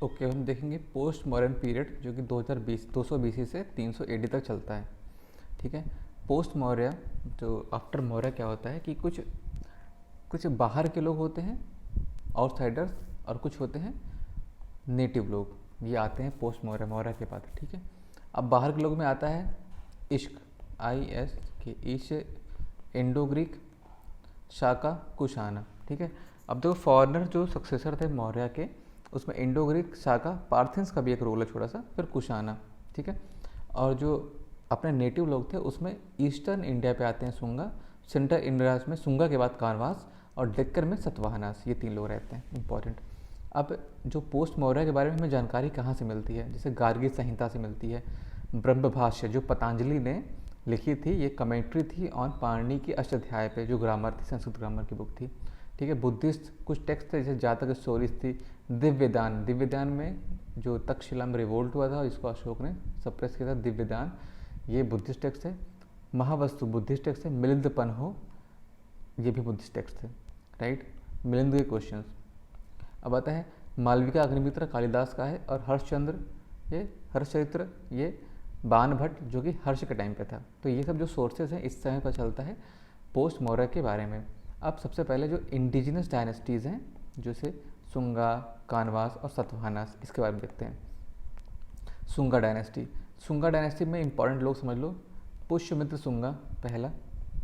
Okay, हम देखेंगे post modern period जो कि 2020 200 BC से 300 AD तक चलता है। ठीक है। पोस्ट मौर्य जो आफ्टर मौर्य क्या होता है कि कुछ कुछ बाहर के लोग होते हैं, आउटसाइडर्स, और कुछ होते हैं नेटिव लोग, ये आते हैं पोस्ट मौर्य मौर्य के बाद। ठीक है। अब बाहर के लोग में आता है इश्क, IS के ईश, इंडो ग्रीक, शाका, कुशाना। ठीक है। अब देखो फॉरनर जो सक्सेसर थे मौर्य के, उसमें इंडो ग्रीक, शाका, पार्थियंस का भी एक रोल है छोटा सा, फिर कुशाना। ठीक है। और जो अपने नेटिव लोग थे उसमें ईस्टर्न इंडिया पे आते हैं सुंगा, सेंट्रल इंडिया में सुंगा के बाद कानवास, और डेक्कन में सतवाहनास, ये 3 लोग रहते हैं इंपॉर्टेंट। अब जो पोस्ट मौर्य के बारे में हमें जानकारी कहाँ से मिलती है, जैसे गार्गी संहिता से मिलती है, ब्रह्मभाष्य जो पतंजलि ने लिखी थी, ये कमेंट्री थी ऑन पाणिनि की अष्टाध्याय पे, जो ग्रामर थी, संस्कृत ग्रामर की बुक थी। ठीक है। बुद्धिस्ट कुछ टेक्स्ट थे, जैसे जातक स्टोरीज थी, दिव्यदान, दिव्यदान में जो तक्षशिला में रिवोल्ट हुआ था, इसको अशोक ने सप्रेस किया था, दिव्यदान, ये बुद्धिस्ट टेक्स्ट है। महावस्तु बुद्धिस्ट टेक्स्ट है। मिलिंदपन हो, ये भी बुद्धिस्ट टेक्स्ट है। राइट। मिलिंद के क्वेश्चंस। अब आता है मालविका अग्निमित्र कालिदास का है, और हर्षचंद्र, ये हर्षचरित्र, ये बाण भट्ट जो कि हर्ष के टाइम पे था। तो ये सब जो सोर्सेज हैं इस समय पर चलता है पोस्ट मौर्य के बारे में। अब सबसे पहले जो इंडिजिनस डायनेस्टीज़ हैं, जैसे सुंगा, कानवास और सतवाहनास, इसके बारे में देखते हैं। सुंगा डायनेस्टी, सुंगा डायनेस्टी में इंपॉर्टेंट लोग समझ लो, पुष्यमित्र सुंगा पहला,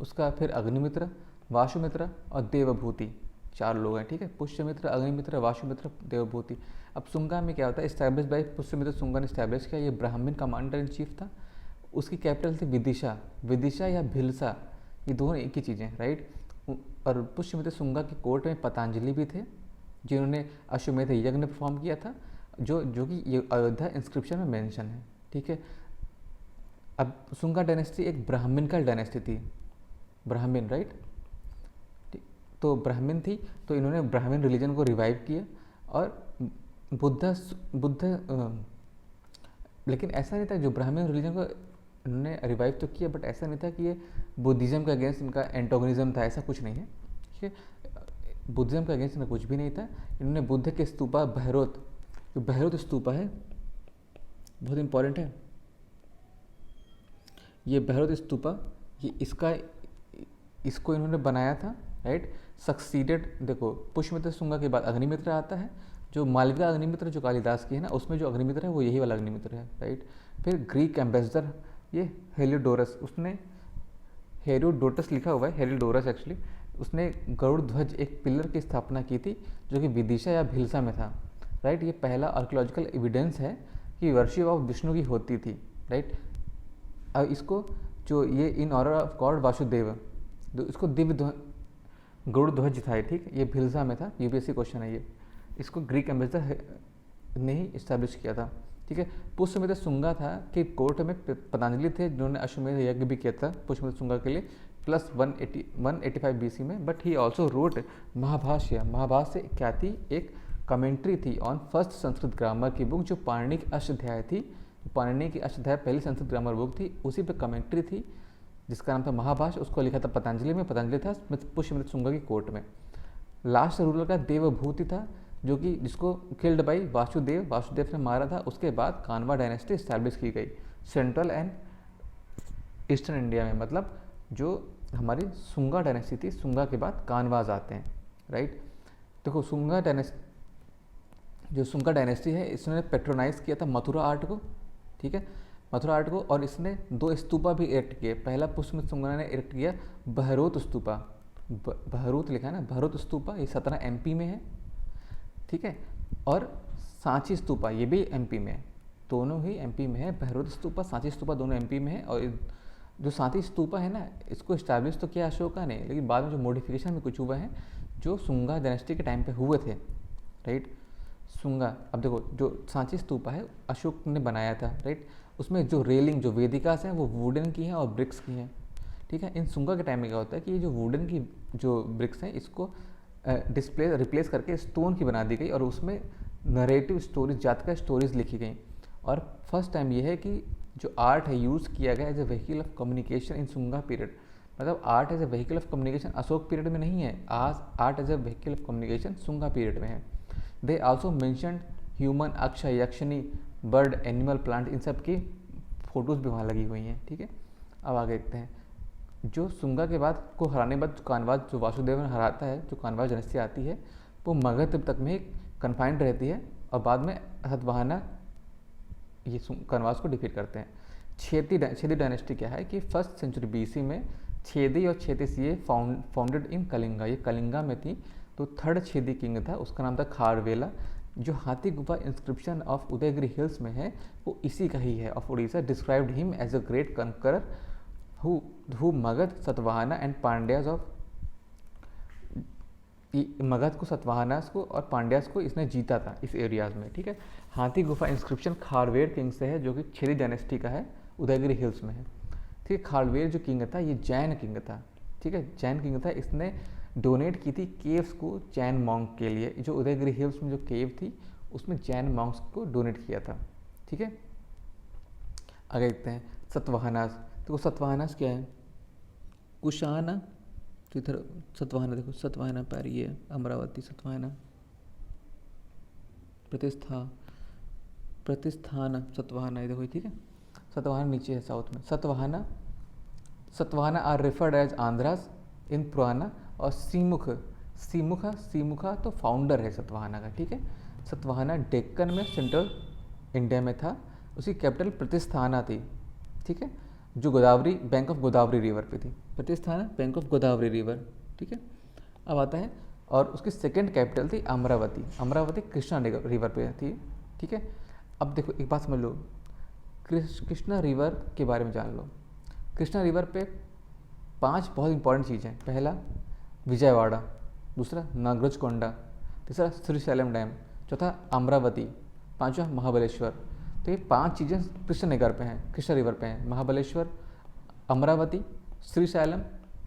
उसका फिर अग्निमित्र, वाशुमित्र और देवभूति, 4 लोग हैं। ठीक है। पुष्यमित्र, अग्निमित्र, वाशुमित्र, देवभूति। अब सुंगा में क्या होता है, इस्टेब्लिश बाई पुष्यमित्र सुंगा ने इस्टेब्लिश किया, ये ब्राह्मण कमांडर इन चीफ था। उसकी कैपिटल थी विदिशा, विदिशा या भिलसा, ये दोनों एक ही चीज़ें। राइट। और पुष्यमित्र सुंगा के कोर्ट में पतंजलि भी थे, जिन्होंने अश्वमेध यज्ञ परफॉर्म किया था, जो कि ये अयोध्या इंस्क्रिप्शन में मेंशन है। ठीक है। अब सुंगा डायनेस्टी एक ब्राह्मणिकल डायनेस्टी थी, ब्राह्मण, राइट। तो ब्राह्मण थी, तो इन्होंने ब्राह्मण रिलीजन को रिवाइव किया, और बुद्ध लेकिन ऐसा नहीं था, जो ब्राह्मण रिलीजन को इन्होंने रिवाइव तो किया, बट ऐसा नहीं था कि ये बुद्धिज़्म के अगेंस्ट इनका एंटोगनिज्म था, ऐसा कुछ नहीं है। ठीक है। बुद्धिज़्म के अगेंस्ट इनका कुछ भी नहीं था। इन्होंने बुद्ध के स्तूपा बहरोत, जो बहरोत स्तूपा है बहुत इंपॉर्टेंट है, ये बहरोत स्तूपा, ये इसको इन्होंने बनाया था। राइट। सक्सीडेड, देखो पुष्यमित्र सुंगा के बाद अग्निमित्र आता है, जो मालविका अग्निमित्र जो कालिदास की है ना, उसमें जो अग्निमित्र है वो यही वाला अग्निमित्र है। राइट। फिर ग्रीक एम्बेसडर, ये हेलियोडोरस, उसने हेरोडोटस लिखा हुआ है, हेलियोडोरस एक्चुअली, उसने गरुड़ ध्वज एक पिलर की स्थापना की थी, जो कि विदिशा या भिलसा में था। राइट। ये पहला आर्कियोलॉजिकल एविडेंस है कि वर्शिप ऑफ विष्णु की होती थी। राइट। अब इसको जो ये in honour of god Vasudev, इसको दिव्य गरुड़ ध्वज था, ठीक, ये भिलसा में था, UPSC क्वेश्चन है ये। इसको ग्रीक एम्बेसडर ने ही इस्टेब्लिश किया था। ठीक है। पुष्यमित्र सुंगा था कि कोर्ट में पतंजलि थे, जिन्होंने अश्वमेध यज्ञ भी किया था पुष्यमित्र सुंगा के लिए, प्लस 185 BC में। But he also wrote Mahabhashya, Mahabhashya क्या थी, एक कमेंट्री थी ऑन फर्स्ट संस्कृत ग्रामर की बुक, जो पाणिनि की अष्टाध्याय थी। पाणिनि की अष्टाध्याय पहली संस्कृत ग्रामर बुक थी, उसी पे कमेंट्री थी जिसका नाम था महाभाष्य, उसको लिखा था पतंजलि में, पतंजलि था पुष्यमित्र सुंगा की कोर्ट में। लास्ट रूलर का देवभूति था, जो कि जिसको किल्ड बाई वासुदेव, वासुदेव ने मारा था। उसके बाद कानवा डायनेस्टी इस्टेब्लिश की गई सेंट्रल एंड ईस्टर्न इंडिया में, मतलब जो हमारी सुंगा डायनेस्टी थी, सुंगा के बाद कानवाज आते हैं। राइट। देखो सुंगा डायनेस्टी है, इसने पेट्रोनाइज किया था मथुरा आर्ट को। ठीक है। मथुरा आर्ट को, और इसने 2 स्तूपा भी इरेक्ट किए। पहला पुष्यमित्र सुंगा ने इरेक्ट किया बहरोत स्तूपा, बहरोत लिखा है ना, बहरोत स्तूपा, ये 17 MP में है। ठीक है। और सांची स्तूपा, ये भी MP में है, दोनों ही MP में है। बहरोत स्तूपा, सांची स्तूपा दोनों MP में है। और जो सांची स्तूपा है ना, इसको इस्टेब्लिश तो किया अशोका ने, लेकिन बाद में जो मॉडिफिकेशन में कुछ हुआ है, जो सुंगा डायनेस्टी के टाइम पे हुए थे। राइट। सुंगा, अब देखो जो सांची स्तूपा है अशोक ने बनाया था। राइट। उसमें जो रेलिंग, जो वेदिकास हैं, वो वुडन की हैं और ब्रिक्स की हैं। ठीक है। इन सुंगा के टाइम में क्या होता है कि ये जो वुडन की जो ब्रिक्स हैं, इसको रिप्लेस करके स्टोन की बना दी गई, और उसमें नरेटिव स्टोरीज, जातका स्टोरीज लिखी गई। और फर्स्ट टाइम ये है कि जो आर्ट है यूज़ किया गया as a vehicle of communication in Sunga period. मतलब art as a vehicle of communication Ashok period में नहीं है, आज art as a vehicle of communication Sunga period में है। दे आल्सो मेंशन्ड ह्यूमन, अक्ष, यक्षिणी, बर्ड, एनिमल, प्लांट, इन सब की फ़ोटोज़ भी वहाँ लगी हुई हैं। ठीक है, अब आगे देखते हैं। जो शुंगा के बाद को हराने के बाद कान्वाज, जो वासुदेवन हराता है, जो कान्वाज डायनेस्टी आती है, वो मगध तक में कन्फाइंड रहती है और बाद में सतवाहना ये कान्वाज को डिफीट करते हैं। छेदी डायनेस्टी क्या है कि 1st सेंचुरी BC में छेदी और छेदी फाउंडेड इन कलिंगा, ये कलिंगा में थी। तो 3rd छेदी किंग था, उसका नाम था खारवेला। जो हाथी गुफा इंस्क्रिप्शन ऑफ उदयगिरी हिल्स में है वो इसी का ही है, of Orissa. Described him as a great conqueror who Magadh, Satavahana and Pandyas of, Magadh को, सतवाहनास को और पांड्यास को इसने जीता था इस एरियाज में। ठीक है, हाथी गुफा इंस्क्रिप्शन खारवेर किंग से है, जो कि छेदी डायनेस्टी का है, उदयगिरी हिल्स में है। ठीक है, खारवेर जो किंग था ये जैन किंग था। ठीक है, जैन किंग था, इसने डोनेट की थी केव्स को जैन मॉन्क के लिए। जो उदयगिरी हिल्स में जो केव थी उसमें जैन मॉन्क्स को डोनेट किया था। ठीक है, आगे देखते हैं सतवाहनास। तो सतवाहनास क्या है? कुशाना, तो इधर सतवाहना देखो, सतवाहना पैरी है, अमरावती, सतवाहना, प्रतिष्ठान सतवाहना, ये देखो। ठीक है, सतवाहना नीचे है साउथ में। Satavahana are referred as Andhra's इन पुराना। और सीमुखा तो फाउंडर है सतवाहना का। ठीक है, सतवाहना डेक्कन में सेंट्रल इंडिया में था, उसकी कैपिटल प्रतिष्ठाना थी। ठीक है, जो Godavari, bank of Godavari river पे थी। प्रतिष्ठाना बैंक ऑफ गोदावरी रिवर। ठीक है, अब आता है, और उसकी सेकंड कैपिटल थी अमरावती। अमरावती कृष्णा रिवर पे थी। ठीक है, अब देखो एक बात समझ लो, कृष्णा रिवर के बारे में जान लो। कृष्णा रिवर पे 5 बहुत इंपॉर्टेंट चीज़ें हैं। पहला विजयवाड़ा, दूसरा नागरजकोंडा, तीसरा श्रीशैलम डैम, चौथा अमरावती, पांचवा महाबलेश्वर। तो ये 5 चीज़ें कृष्णा रिवर पे हैं। महाबलेश्वर, अमरावती, श्रीशैलम,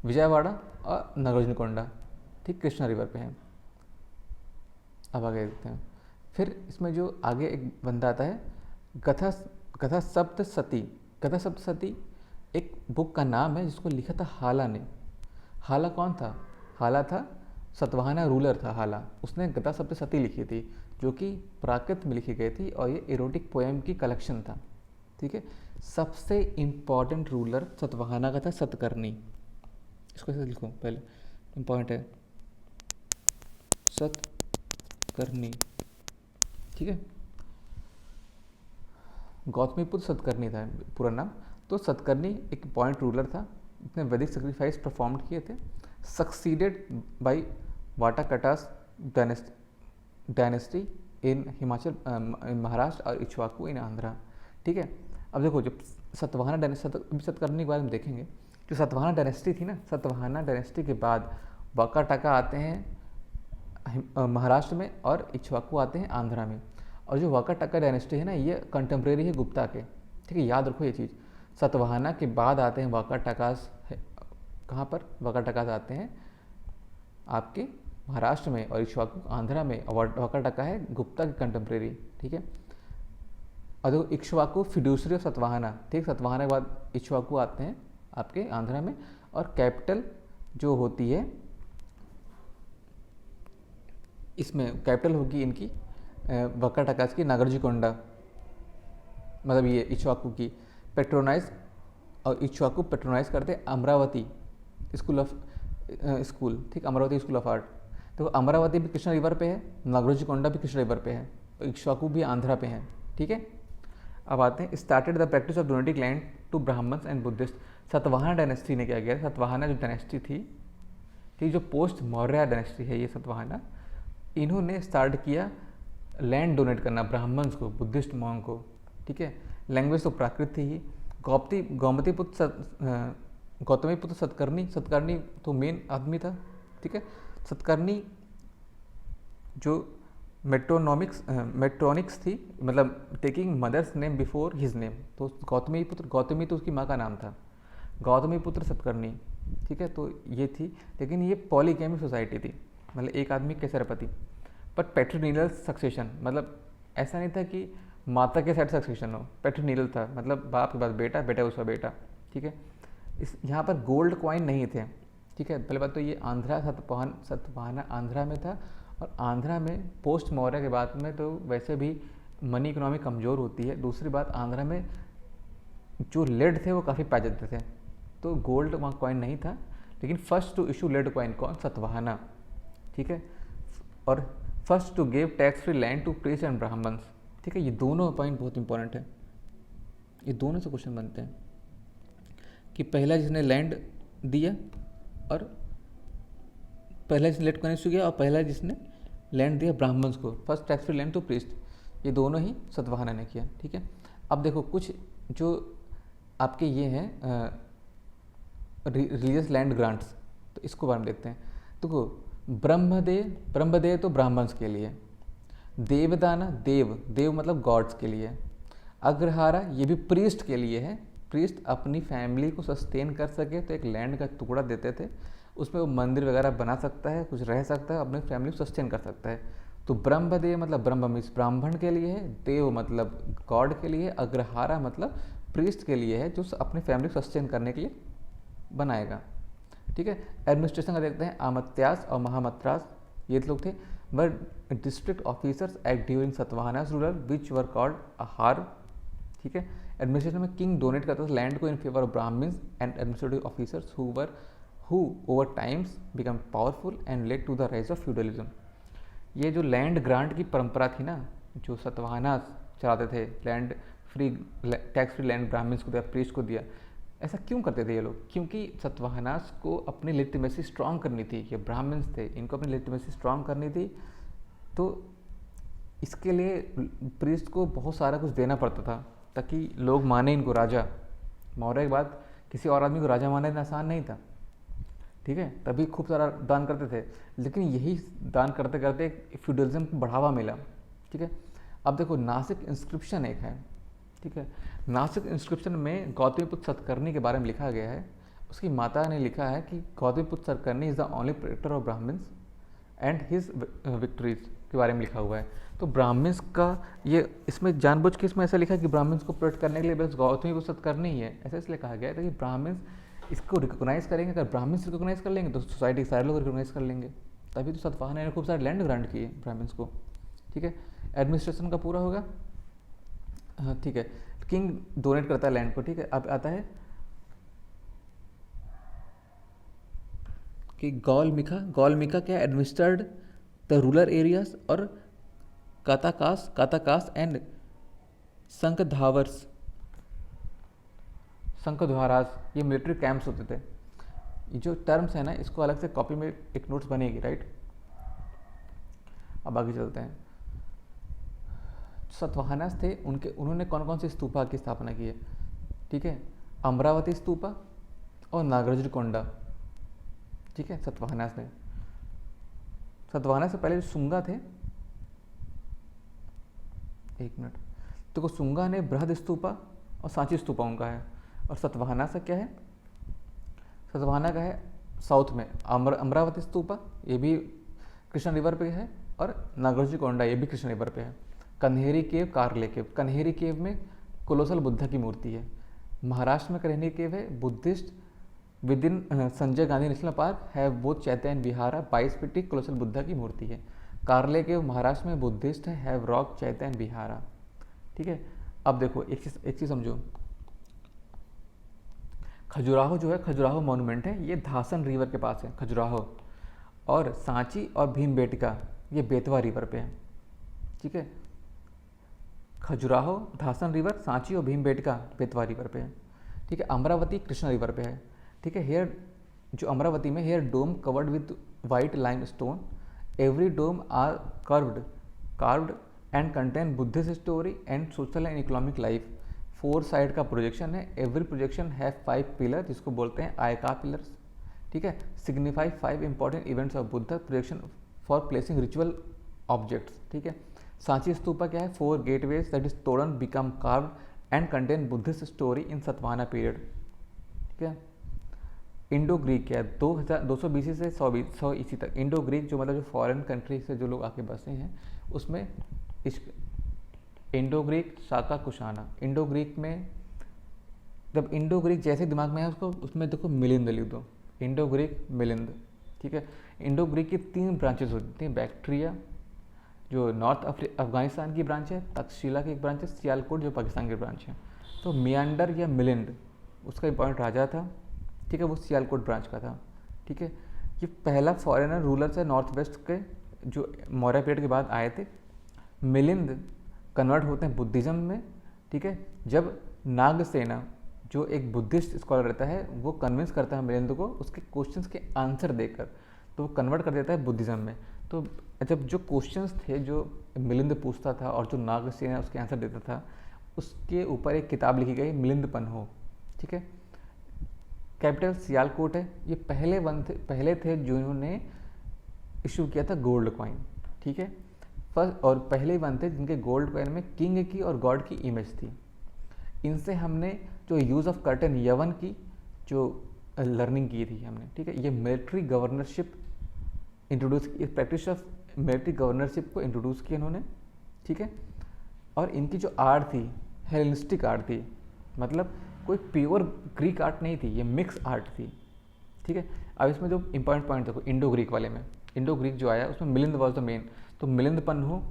विजयवाड़ा और नागार्जुनकोंडा। ठीक, कृष्णा रिवर पे हैं। अब आगे देखते हैं। फिर इसमें जो आगे एक बंदा आता है, कथा सप्तसती एक बुक का नाम है जिसको लिखा था हाला ने। हाला कौन था? हाला था सतवाहना रूलर था हाला। उसने गथा सप्तसती लिखी थी, जो कि प्राकृत में लिखी गई थी, और ये एरोटिक पोएम की कलेक्शन था। ठीक है, सबसे इम्पॉर्टेंट रूलर सतवाहना का था सतकर्णी। इसको ऐसे लिखो, पहले इम्पॉर्टेंट है सतकर्णी। ठीक है, गौतमीपुत्र सतकर्णी था पूरा नाम। तो सतकर्णी एक पॉइंट रूलर था, जिसने वैदिक सेक्रीफाइस परफॉर्म किए थे। Succeeded by Vakatakas dynasty in Himachal, in Maharashtra, और इक्ष्वाकु इन आंध्रा। ठीक है, अब देखो जब सतवाहना डायनेस्टी, सतकर्णी के बारे में देखेंगे। जो सतवाहना डायनेस्टी थी ना, सतवाहना डायनेस्टी के बाद वाकाटाका आते हैं महाराष्ट्र में, और इक्ष्वाकु आते हैं आंध्रा में। और जो वाकाटाका डायनेस्टी है ना, ये कंटेम्प्रेरी है गुप्ता के। ठीक है, याद रखो ये चीज़। सतवाहना के बाद आते हैं वाकाटाकास। कहाँ पर वाकाटाकास आते हैं? आपके महाराष्ट्र में, और इक्ष्वाकु आंध्रा में। और वाकाटाका है गुप्ता के कंटेम्प्रेरी। ठीक है, और देखो इक्ष्वाकु फिड्यूसरी ऑफ सतवाहना। ठीक, सतवाहना के बाद इक्ष्वाकु आते हैं आपके आंध्रा में। और कैपिटल जो होती है, इसमें कैपिटल होगी इनकी वाकाटाकास की नागार्जुनकोंडा, मतलब ये इक्ष्वाकु की। पेट्रोनाइज, और इक्ष्वाकु पेट्रोनाइज करते अमरावती स्कूल। ठीक, अमरावती स्कूल ऑफ आर्ट। तो अमरावती भी कृष्णा रिवर पे है, नागार्जुनकोंडा भी कृष्णा रिवर पे है, और इक्ष्वाकु भी आंध्रा पे है। ठीक है, अब आते हैं started the practice of donating land to Brahmans and Buddhist. Satavahana dynasty ने क्या किया? सतवाहना जो डायनेस्टी थी, ठीक, जो पोस्ट मौर्य डायनेस्टी है ये सतवाहना, इन्होंने स्टार्ट किया लैंड डोनेट करना ब्राह्मण्स को, बुद्धिस्ट मॉन्क को। ठीक है, लैंग्वेज तो प्राकृत थी ही। गौतमीपुत्र सतकर्णी तो मेन आदमी था। ठीक है, सतकर्णी जो मेट्रोनिक्स थी, मतलब taking mother's name before his name. तो गौतमी तो उसकी माँ का नाम था, गौतमीपुत्र सतकर्णी। ठीक है, तो ये थी, लेकिन ये पॉलीगैमी सोसाइटी थी, मतलब एक आदमी के सरपति। बट पैट्रिनियल सक्सेशन, मतलब ऐसा नहीं था कि माता के साइड सक्सेशन हो, पैट्रिनियल था, मतलब बाप के बाद बेटा, बेटा उसका बेटा। ठीक है, इस यहाँ पर गोल्ड कॉइन नहीं थे। ठीक है, पहले बात तो ये आंध्रा सतवाहना आंध्रा में था, और आंध्रा में पोस्ट मौर्य के बाद में तो वैसे भी मनी इकोनॉमी कमज़ोर होती है। दूसरी बात, आंध्रा में जो लेड थे वो काफ़ी पाए जाते थे, तो गोल्ड वहाँ कॉइन नहीं था। लेकिन first to issue lead coin कौन? सतवाहना, ठीक है। और first to give tax free land to priest and Brahmans, ठीक है। ये दोनों पॉइंट बहुत इंपॉर्टेंट है, ये दोनों से क्वेश्चन बनते हैं कि पहला जिसने लैंड दिया और पहला जिसने लेट कॉइन इशू किया और पहला जिसने लैंड दिया ब्राह्मण्स को, first tax free land to priest, ये दोनों ही सतवाहना ने किया, ठीक है। अब देखो कुछ जो आपके ये हैं रिलीजियस लैंड ग्रांट्स, तो इसको बारे में देखते हैं। देखो ब्रह्मदेव तो ब्राह्मण्स के लिए, देवदाना देव मतलब गॉड्स के लिए, अग्रहारा ये भी प्रीस्ट के लिए है। प्रीस्ट अपनी फैमिली को सस्टेन कर सके तो एक लैंड का टुकड़ा देते थे, उसमें वो मंदिर वगैरह बना सकता है, कुछ रह सकता है, अपनी फैमिली को सस्टेन कर सकता है। तो ब्रह्मदेव मतलब ब्रह्म मीन्स ब्राह्मण के लिए है, देव मतलब गॉड के लिए, अग्रहारा मतलब प्रीस्ट के लिए है जो अपनी फैमिली को सस्टेन करने के लिए बनाएगा, ठीक है। एडमिनिस्ट्रेशन का देखते हैं, आमत्यास और महामत्रास ये लोग थे, were district officers act during Satavahanas ruler which were called Ahara, ठीक है। एडमिनिस्ट्रेशन में किंग डोनेट करता था लैंड को in favour of Brahmans and administrative officers who over times become powerful and led to the rise of feudalism. ये जो land grant की परंपरा थी ना, जो सतवाहनास चलाते थे, land free tax free land Brahmans को दिया, प्रीस्ट को दिया, ऐसा क्यों करते थे ये लोग? क्योंकि सतवाहनास को अपनी लेजिटिमेसी स्ट्रांग करनी थी, ये ब्राह्मण्स थे, इनको अपनी लेजिटिमेसी स्ट्रांग करनी थी, तो इसके लिए प्रीस्ट को बहुत सारा कुछ देना पड़ता था ताकि लोग माने इनको राजा। मौर्य के बाद किसी और आदमी को राजा मानना इतना आसान नहीं था, ठीक है, तभी खूब सारा दान करते थे। लेकिन यही दान करते करते फ्यूडलिज्म को बढ़ावा मिला, ठीक है। अब देखो नासिक इंस्क्रिप्शन एक है, ठीक है। नासिक इंस्क्रिप्शन में गौतमीपुत्र सतकर्णी के बारे में लिखा गया है। उसकी माता ने लिखा है कि Gautamiputra Satakarni is the only protector of Brahmans and his victories के बारे में लिखा हुआ है। तो ब्राह्मण्स का ये इसमें जानबूझ के इसमें ऐसा लिखा है कि ब्राह्मण्स को प्रोटेक्ट करने के लिए बस गौतमीपुत्र सतकर्णी ही है, ऐसा इसलिए कहा गया है ताकि ब्राह्मण्स इसको रिकोगनाइज करेंगे। अगर ब्राह्मण्स रिकोगनाइज कर लेंगे तो सोसाइटी के सारे लोग रिकोगनाइज कर लेंगे, तभी तो सतवाहना ने खूब सारे लैंड ग्रांट किए ब्राह्मण्स को, ठीक है। एडमिनिस्ट्रेशन का पूरा होगा, हाँ ठीक है। किंग डोनेट करता है लैंड को, ठीक है। अब आता है कि गौलमिका क्या एडमिनिस्टर्ड द रूरल एरियाज और काताकास एंड शंखध्वारास ये मिलिट्री कैंप्स होते थे। ये जो टर्म्स है ना, इसको अलग से कॉपी में एक नोट्स बनेगी, राइट। अब आगे चलते हैं। सतवाहनास थे, उन्होंने कौन कौन से स्तूपा की स्थापना की है, ठीक है। अमरावती स्तूपा और नागार्जुनकोंडा, ठीक है, सतवाहनास ने। सतवाहनास से पहले जो सुंगा थे, एक मिनट, तो सुंगा ने बृहद स्तूपा और सांची स्तूपा उनका है। और सतवाहना से क्या है, सतवाहना का है साउथ में अमरावती स्तूपा, ये भी कृष्णा रिवर पे है, और नागार्जुनकोंडा ये भी कृष्णा रिवर पे है। कन्हेरी केव, कारले केव, कन्हेरी केव में कोलोसल बुद्धा की मूर्ति है। महाराष्ट्र में कन्हेरी केव है, Buddhist with in Sanjay Gandhi national park है बोथ चैत्य and vihara, 22 feet colossal Buddha की मूर्ति है। कारले केव महाराष्ट्र में बुद्धिस्ट है, हैव रॉक चैत्य एंड विहारा, ठीक है। अब देखो एक चीज़ समझो, खजुराहो जो है, खजुराहो मॉन्यूमेंट है, ये धासन रिवर के पास है खजुराहो, और सांची और भीमबेटका ये बेतवा रिवर पे है, ठीक है। खजुराहो धासन रिवर, सांची और भीमबेटका बेतवा रिवर पे है, ठीक है। अमरावती कृष्णा रिवर पे है, ठीक है। हेयर जो अमरावती में here dome covered with white lime stone, every dome are carved and contain Buddhist story and social and economic life. 4 side का प्रोजेक्शन है, एवरी प्रोजेक्शन हैव 5 पिलर जिसको बोलते हैं आयका पिलर्स, ठीक है। Signify 5 important events of Buddha projection for placing ritual objects, ठीक है। सांची स्तूपा क्या है, 4 gateways that is torana become carved and contain Buddhist story in Satavahana period, ठीक है। इंडो ग्रीक क्या है, 200 BC से 100 ईसी तक। इंडो ग्रीक जो मतलब जो फॉरेन कंट्री से जो लोग आके बसे हैं, उसमें इस Indo Greek Shaka Kushana. Indo Greek में जब इंडो ग्रीक जैसे दिमाग में है उसको, उसमें देखो मिलिंद लिख दो, इंडो ग्रीक मिलिंद, ठीक है। इंडो ग्रीक की 3 ब्रांचेस होती थी, बैक्ट्रिया जो नॉर्थ अफगानिस्तान की ब्रांच है, तक्षशिला की एक ब्रांच है, सियालकोट जो पाकिस्तान की ब्रांच है। तो मियांडर या मिलिंद उसका इंपॉर्टेंट राजा था, ठीक है, वो सियालकोट ब्रांच का था, ठीक है। ये पहला फॉरेनर रूलर है नॉर्थ वेस्ट के जो मौर्य पीरियड के बाद आए थे। मिलिंद कन्वर्ट होते हैं बुद्धिज़्म में, ठीक है। जब नागसेना जो एक बुद्धिस्ट स्कॉलर रहता है वो कन्विंस करता है मिलिंद को उसके क्वेश्चंस के आंसर देकर, तो वो कन्वर्ट कर देता है बुद्धिज़्म में। तो जब जो क्वेश्चंस थे जो मिलिंद पूछता था और जो नागसेना उसके आंसर देता था, उसके ऊपर एक किताब लिखी गई मिलिंद पन्हो, ठीक है। कैपिटल सियालकोट है। ये पहले थे जिन्होंने इशू किया था गोल्ड कॉइन, ठीक है। फर्स्ट और पहले वन थे जिनके गोल्ड कॉइन में किंग की और गॉड की इमेज थी। इनसे हमने जो यूज़ ऑफ कर्टन यवन की जो लर्निंग की थी हमने, ठीक है। ये मिलिट्री गवर्नरशिप इंट्रोड्यूस की, प्रैक्टिस ऑफ मिलिट्री गवर्नरशिप को इंट्रोड्यूस किया इन्होंने, ठीक है। और इनकी जो आर्ट थी हेलेनिस्टिक आर्ट थी, मतलब कोई प्योर ग्रीक आर्ट नहीं थी, ये मिक्स आर्ट थी, ठीक है। अब इसमें जो इंपॉर्टेंट पॉइंट देखो, इंडो ग्रीक वाले में, इंडो ग्रीक जो आया उसमें मिलिंद वॉज द मेन, तो मिलिंद पन्हो,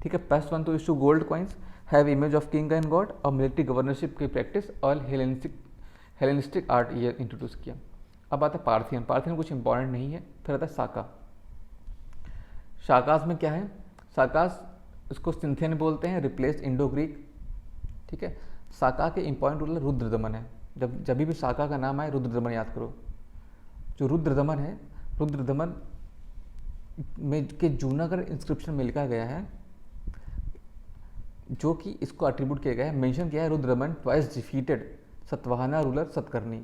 ठीक है। फर्स्ट वन तो issue gold coins, have image of king and God और मिलिट्री गवर्नरशिप की प्रैक्टिस और हेलेनिस्टिक आर्ट ये इंट्रोड्यूस किया। अब आता है पार्थियन। पार्थियन कुछ इंपॉर्टेंट नहीं है। फिर आता है साका। शाकास में क्या है, साकास इसको सिंथियन बोलते हैं, रिप्लेस इंडो ग्रीक, ठीक है। साका के इंपॉर्टेंट रूलर रुद्रदमन है। जब भी साका का नाम आए रुद्रदमन याद करो। जो रुद्रदमन है, रुद्रदमन में के जूनागढ़ इंस्क्रिप्शन में लिखा गया है, जो कि इसको अट्रीब्यूट किया गया है, मेंशन किया है Rudradaman twice defeated Satavahana ruler Satakarni.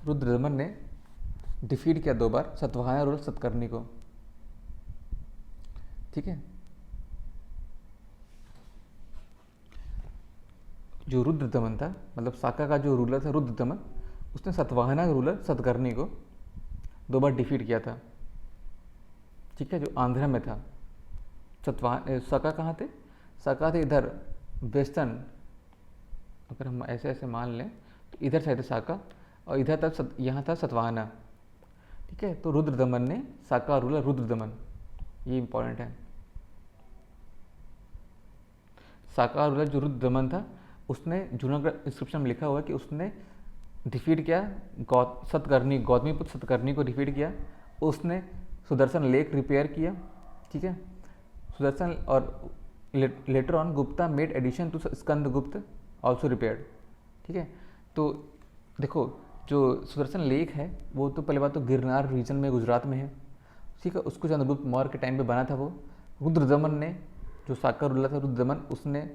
Rudradaman ने डिफीट किया 2 बार सतवाहना रूलर सतकर्णी को, ठीक है। जो रुद्रदमन था, मतलब साका का जो रूलर था रुद्रदमन, उसने सतवाहना रूलर सतकर्णी को 2 बार डिफीट किया था, ठीक है, जो आंध्र में था। साका कहाँ थे, साका थे इधर वेस्टर्न, अगर हम ऐसे ऐसे मान लें तो इधर साइड साका और इधर तक यहाँ था सतवाहना, ठीक है। तो रुद्रदमन ने साका रूलर रुद्रदमन, ये इंपॉर्टेंट है। साका रूलर जो रुद्रदमन था उसने जूनागढ़ इंस्क्रिप्शन में लिखा हुआ है कि उसने डिफीट किया सतकर्णी, गौतमीपुत्र सतकर्णी को डिफीट किया। उसने सुदर्शन लेक रिपेयर किया, ठीक है। सुदर्शन और later on Gupta made addition to Skanda Gupta also repaired, ठीक है। तो देखो जो सुदर्शन लेक है वो तो पहले बात तो गिरनार रीजन में गुजरात में है, ठीक है। उसको चंद्रगुप्त मौर्य के टाइम पे बना था वो। रुद्रदमन ने जो साका रूलर था रुद्रदमन, उसने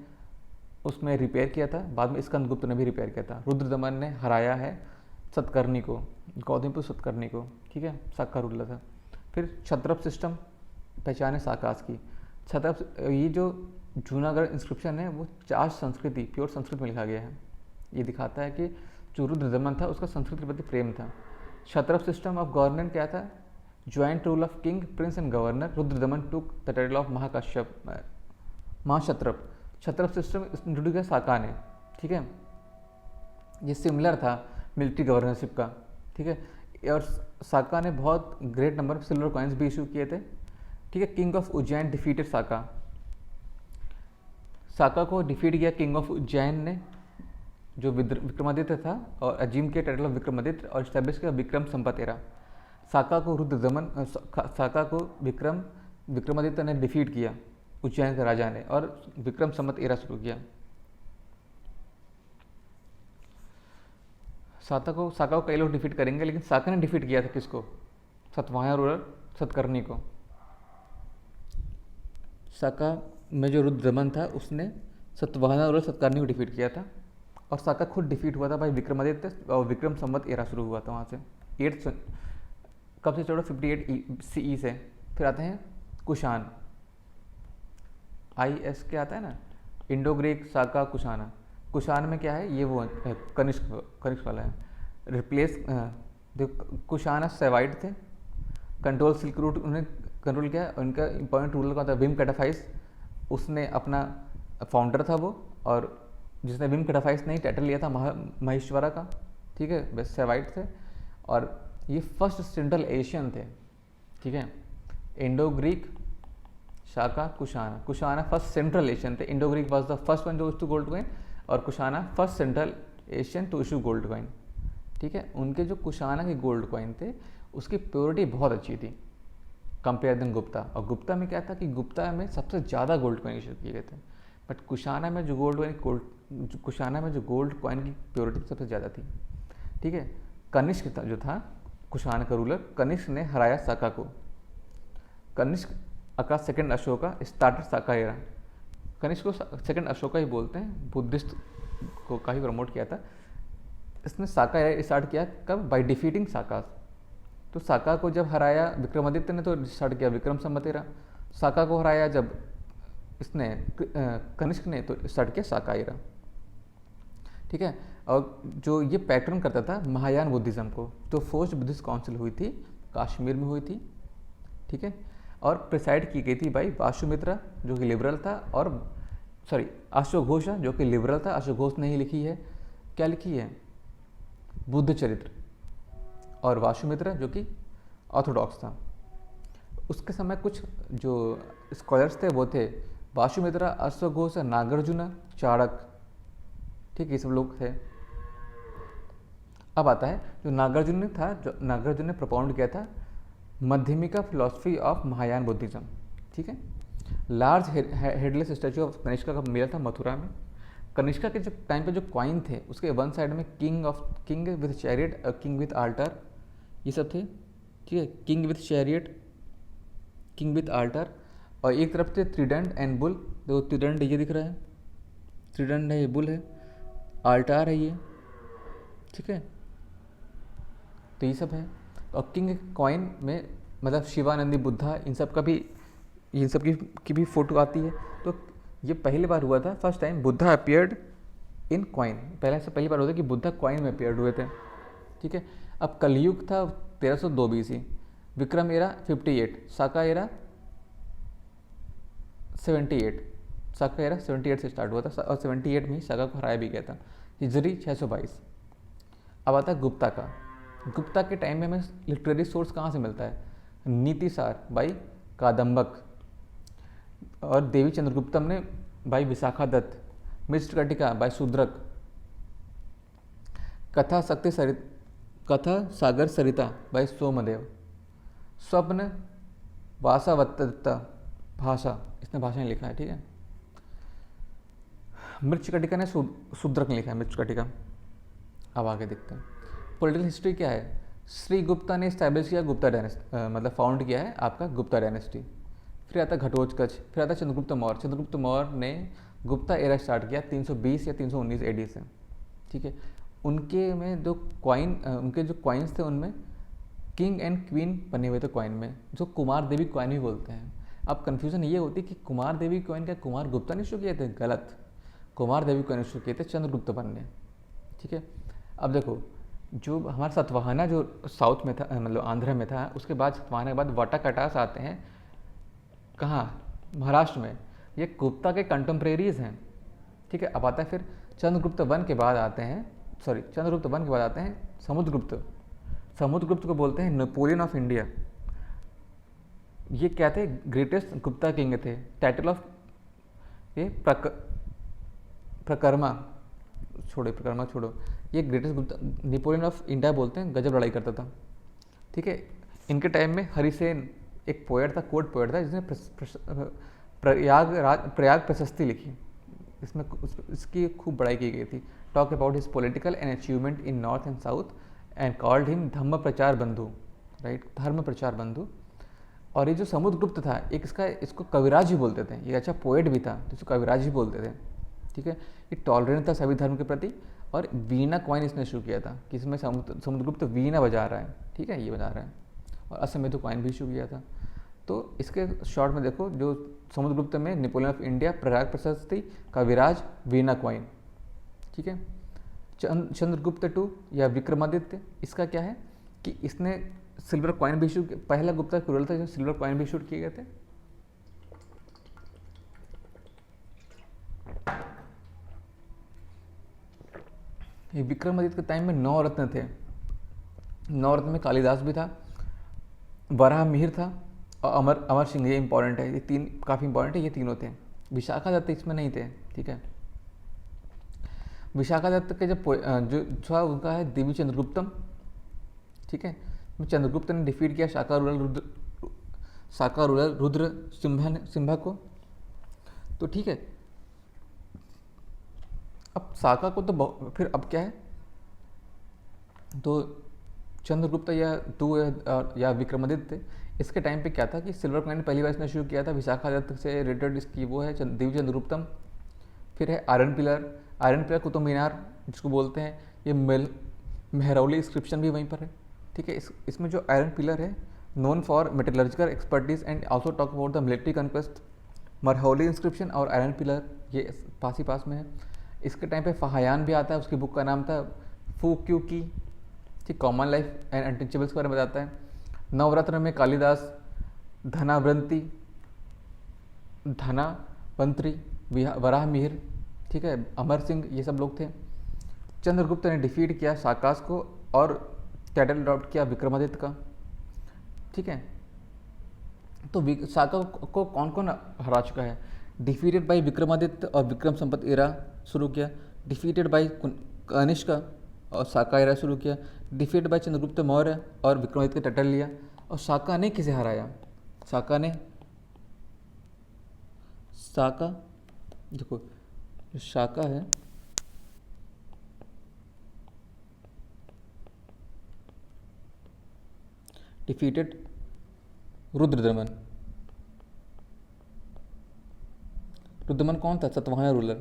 उसमें रिपेयर किया था। बाद में स्कंदगुप्त ने भी रिपेयर किया था। रुद्रदमन ने हराया है सतकर्णी को, गौतमीपुत्र सतकर्णी को, ठीक है, साका रूलर था। फिर क्षत्रप सिस्टम पहचान है साकास की। क्षत्रप, ये जो जूनागढ़ इंस्क्रिप्शन है वो चार संस्कृति प्योर संस्कृत में लिखा गया है। ये दिखाता है कि जो रुद्रदमन था उसका संस्कृत के प्रति प्रेम था। क्षत्रप सिस्टम ऑफ गवर्नमेंट क्या था, joint rule of king prince and governor. Rudradaman took the title of Mahakashyap Mahakshatrap. Kshatrap system introduce किया साका ने, ठीक है। ये सिमिलर था मिलिट्री गवर्नरशिप का, ठीक है। और साका ने बहुत great number of silver coins भी इशू किए थे, ठीक है। किंग ऑफ उज्जैन डिफीटेड साका। साका को डिफीट किया किंग ऑफ उज्जैन ने, जो विक्रमादित्य था, और अजीम के टाइटल ऑफ विक्रमादित्य और स्टैब्लिश किया विक्रम संपत एरा। साका को रुद्रदमन साका को विक्रमादित्य ने डिफीट किया उज्जैन के राजा ने, और विक्रम संवत एरा शुरू किया। साका को कई लोग डिफीट करेंगे, लेकिन साका ने डिफीट किया था किसको, सतवाहना रूलर सतकर्णी को। साका में जो रुद्रदमन था उसने सतवाहना रूलर सतकर्णी को डिफीट किया था, और साका खुद डिफीट हुआ था भाई विक्रमादित्य, और विक्रम संवत एरा शुरू हुआ था वहाँ से 8 कब से चलो 58 CE से। फिर आते हैं कुषाण, IS के आता है ना, इंडो ग्रीक साका कुषाणा। कुषाण में क्या है, ये वो कनिष्क वाला है, रिप्लेस कुषाणा सेवाइड थे, कंट्रोल सिल्क रूट उन्हें कंट्रोल किया। उनका इंपॉर्टेंट रूलर कौन था, भीम कैटाफाइस, उसने अपना फाउंडर था वो, और जिसने भीम कैटाफाइस ने टाइटल लिया था महेश्वरा का, ठीक है, वे सेवाइट थे और ये फर्स्ट सेंट्रल एशियन थे, ठीक है। Indo Greek, Shaka, Kushana. Kushana first Central Asian थे, Indo Greek was the first one to gold coin और Kushana first Central Asian to issue gold coin, ठीक है। उनके जो कुशाना के गोल्ड कॉइन थे उसकी प्योरिटी बहुत अच्छी थी कंपेयर देन गुप्ता। और गुप्ता में क्या था कि गुप्ता में सबसे ज़्यादा गोल्ड कॉइन इशू किए गए थे, बट कुशाना में जो कुशाना में जो गोल्ड कॉइन की प्योरिटी सबसे ज़्यादा थी, ठीक है। कनिष्क जो था कुशाना का रूलर, कनिष्क ने हराया साका को। कनिष्क का सेकंड अशोका स्टार्टेड साका एरा। कनिष्क को सेकंड अशोका ही बोलते हैं, बुद्धिस्ट को काफ़ी प्रमोट किया था। इसने साका एरा स्टार्ट किया कब? बाय डिफीटिंग साका। तो साका को जब हराया विक्रमादित्य ने तो स्टार्ट किया विक्रम संवत एरा। साका को हराया जब इसने कनिष्क ने तो स्टार्ट किया साका एरा, ठीक है। और जो ये पैटर्न करता था महायान बुद्धिज़्म को, तो फर्स्ट बुद्धिस्ट काउंसिल हुई थी कश्मीर में हुई थी, ठीक है। और प्रिसाइड की गई थी भाई वासुमित्रा जो कि लिबरल था, और अश्वघोष जो कि लिबरल था। अश्वघोष ने ही लिखी है, क्या लिखी है? बुद्ध चरित्र। और वासुमित्रा जो कि ऑर्थोडॉक्स था। उसके समय कुछ जो स्कॉलर्स थे वो थे वासुमित्रा, अश्वघोष, नागार्जुन, चाणक्य, ठीक, ये सब लोग थे। अब आता है जो नागार्जुन ने था, जो नागार्जुन ने प्रोपाउंड किया था मध्यमिका फिलॉसफी ऑफ महायान बुद्धिज्म, ठीक है। Large headless statue of Kanishka का मिला था मथुरा में। कनिष्का के जो टाइम पे जो कॉइन थे उसके वन साइड में king with chariot, king with alter, ये सब थे, ठीक है। King with chariot, king with alter, और एक तरफ थे ट्रिडेंट एंड बुल। देखो ट्रिडेंट ये दिख रहा है, ट्रिडेंट है, ये बुल है, आल्टार है ये, ठीक है। तो ये सब है। और किंग कॉइन में मतलब शिवानंदी, बुद्धा, इन सब का भी, इन सब की भी फोटो आती है। तो ये पहली बार हुआ था, first time Buddha appeared in coin. पहली बार होता है कि बुद्धा कॉइन में अपीयर्ड हुए थे, ठीक है। अब कलयुग था 1302 BC, विक्रम एरा 58, साका एरा 78, साका एरा 78 से स्टार्ट हुआ था और 78 में ही साका को हराया भी गया था। हिजरी 622। अब आता है गुप्ता का। गुप्ता के टाइम में हमें लिटरेरी सोर्स कहाँ से मिलता है? नीतिसार बाई कादम्बक, और देवी चंद्रगुप्तम ने बाई विशाखा दत्त, मृच्छकटिका बाई शूद्रक, कथा सागर सरिता बाई सोमदेव, स्वप्न वासावत्ता भाषा, इसने भाषा नहीं लिखा है, ठीक है। मृच्छकटिका ने शूद्रक ने लिखा है, मृच्छकटिका। अब आगे देखते हैं पॉलिटिकल हिस्ट्री क्या है। श्री गुप्ता ने इस्टेब्लिश किया गुप्ता डायनेस्टी, मतलब फाउंड किया है आपका गुप्ता डायनेस्टी। फिर आता घटोत्कच, फिर आता चंद्रगुप्त मौर्य। चंद्रगुप्त मौर्य ने गुप्ता एरा स्टार्ट किया 320 या 319 AD से, ठीक है। उनके में जो उनके जो कॉइन्स थे उनमें किंग एंड क्वीन बने हुए थे कॉइन में, जो कुमार देवी कॉइन भी बोलते हैं। अब कन्फ्यूजन ये होती है कि कुमार देवी कॉइन क्या कुमार गुप्ता ने इशू किए थे? गलत, कुमार देवी कॉइन इशू किए थे चंद्रगुप्त वर्मा ने, ठीक है। अब देखो जो हमारा सतवाहना जो साउथ में था, मतलब आंध्र में था, उसके बाद सतवाहना के बाद वाटाकटास आते हैं कहाँ? महाराष्ट्र में। ये गुप्ता के कंटेम्प्रेरीज हैं, ठीक है। अब आता है फिर चंद्रगुप्त वन के बाद आते हैं समुद्रगुप्त। समुद्रगुप्त को बोलते हैं नेपोलियन ऑफ इंडिया। ये क्या थे? ग्रेटेस्ट गुप्ता किंग थे। टाइटल ऑफ ये प्रकर्मा छोड़ो, ये greatest Gupta, Napoleon of India बोलते हैं, गजब लड़ाई करता था, ठीक है। इनके टाइम में हरिसेन एक पोएट था, कोर्ट पोएट था, जिसने प्रयाग प्रशस्ति लिखी। इसमें इसकी खूब बड़ाई की गई थी। Talk about his political and achievement in north and south and called him Dhamma Prachar Bandhu, right, धर्म प्रचार बंधु। और ये जो समुद्रगुप्त था, एक इसको कविराज ही बोलते थे। ये अच्छा पोएट भी था तो इसको कविराज ही बोलते थे, ठीक है। ये टॉलरेंट था सभी धर्म के प्रति। और वीणा कॉइन इसने शुरू किया था कि इसमें समुद्रगुप्त वीणा बजा रहा है, ठीक है, ये बजा रहा है। और अश्वमेध कॉइन भी शुरू किया था। तो इसके शॉर्ट में देखो, जो समुद्रगुप्त में नेपोलियन ऑफ इंडिया, प्रयाग प्रशस्ति, कविराज, वीणा कॉइन, ठीक है। चंद्रगुप्त टू या विक्रमादित्य, इसका क्या है कि इसने सिल्वर कॉइन भी इशू, पहला गुप्ता रूलर था जिसने सिल्वर कॉइन भी इशू किए गए थे। ये विक्रमादित्य के टाइम में 9 रत्न थे। 9 रत्न में कालिदास भी था, वराह मिहिर था और अमर अमर सिंह। ये इंपॉर्टेंट है, ये तीन काफ़ी इंपॉर्टेंट है, ये तीनों थे। विशाखादत्त इसमें नहीं थे, ठीक है। विशाखादत्त के जो था उनका है देवी चंद्रगुप्तम, ठीक है। चंद्रगुप्त ने डिफीट किया शाका रूलर रुद्र सिम्हा को, तो ठीक है। अब शाका को तो फिर अब क्या है, तो चंद्रगुप्त या विक्रमादित्य, इसके टाइम पे क्या था कि सिल्वर कॉइन पहली बार इसने शुरू किया था। विशाखादत्त से रिलेटेड इसकी वो है देवी चंद्रगुप्तम। फिर है आयरन पिलर कुतुब मीनार जिसको बोलते हैं, ये मेहरौली इंस्क्रिप्शन भी वहीं पर है, ठीक है। इसमें जो आयरन पिलर है, known for metallurgical expertise and also talk about the military conquest. Mehrauli inscription और आयरन पिलर ये पास ही पास में है। इसके टाइम पे फहायान भी आता है, उसकी बुक का नाम था फू क्यू की, ठीक, कॉमन लाइफ एंड अनटचेबल्स के बारे में बताता है। नवरत्न में कालिदास, धनावंती, वराह मिहिर, ठीक है, अमर सिंह, ये सब लोग थे। चंद्रगुप्त ने डिफीट किया शाकास को और टाइटल अडॉप्ट किया विक्रमादित्य का, ठीक है। तो शाका को कौन कौन हरा चुका है? डिफीटेड बाय विक्रमादित्य और विक्रम संपत एरा शुरू किया, डिफीटेड बाय कनिष्का और शाका एरा शुरू किया, डिफीटेड बाय चंद्रगुप्त मौर्य और विक्रमादित्य का टाइटल लिया। और शाका ने किसे हराया? देखो जो शाका है, डिफीटेड रुद्रदमन कौन था? सातवाहन रूलर।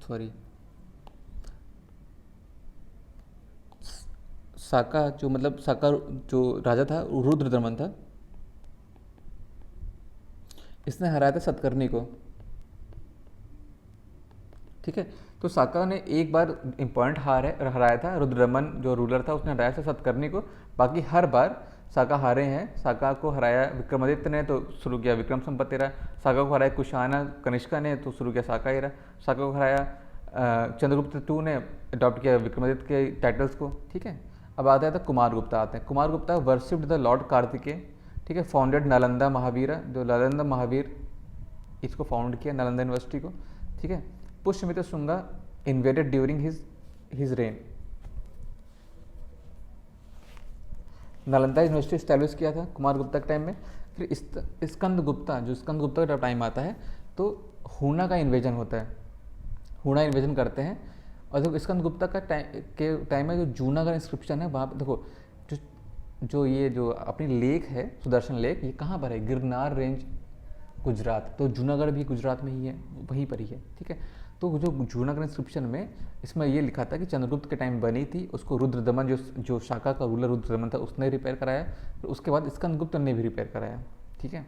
सॉरी, शाका जो राजा था रुद्रदमन था, इसने हराया था सतकर्णी को, ठीक है। तो शाका ने एक बार इम्पॉर्टेंट हराया था, रुद्रदमन जो रूलर था उसने हराया था सतकर्णी को। बाकी हर बार शाका हारे हैं। शाका को हराया विक्रमादित्य ने तो शुरू किया विक्रम संपत एरा, शाका को हराया कुशाना कनिष्का ने तो शुरू किया शाका एरा, शाका को हराया चंद्रगुप्त टू ने अडॉप्ट किया विक्रमादित्य के टाइटल्स को, ठीक है। अब आता है तो कुमारगुप्ता आते हैं। कुमारगुप्ता वर्शिप्ड द लॉर्ड कार्तिकेय, ठीक है। फाउंडेड नालंदा महावीर, जो नालंदा महावीर इसको फाउंड किया, नालंदा यूनिवर्सिटी को, ठीक है। Pushyamitra Shunga invaded during his rain, Nalanda university establish किया था कुमारगुप्ता के टाइम में। फिर स्कंदगुप्ता का टाइम आता है तो हूना का इन्वेजन होता है, हूना इन्वेजन करते हैं। और देखो स्कंदगुप्ता का टाइम में जो जूनागढ़ इंस्क्रिप्शन है वहाँ पे देखो जो अपनी लेक है सुदर्शन लेक, ये कहाँ पर है? गिरनार रेंज गुजरात, तो जूनागढ़ भी गुजरात में ही है, वहीं पर ही है, ठीक है। तो जो जूनागढ़ इंस्क्रिप्शन में इसमें ये लिखा था कि चंद्रगुप्त के टाइम बनी थी, उसको रुद्रदमन जो शाका का रूलर रुद्रदमन था उसने रिपेयर कराया, फिर उसके बाद स्कंदगुप्त ने भी रिपेयर कराया, ठीक है।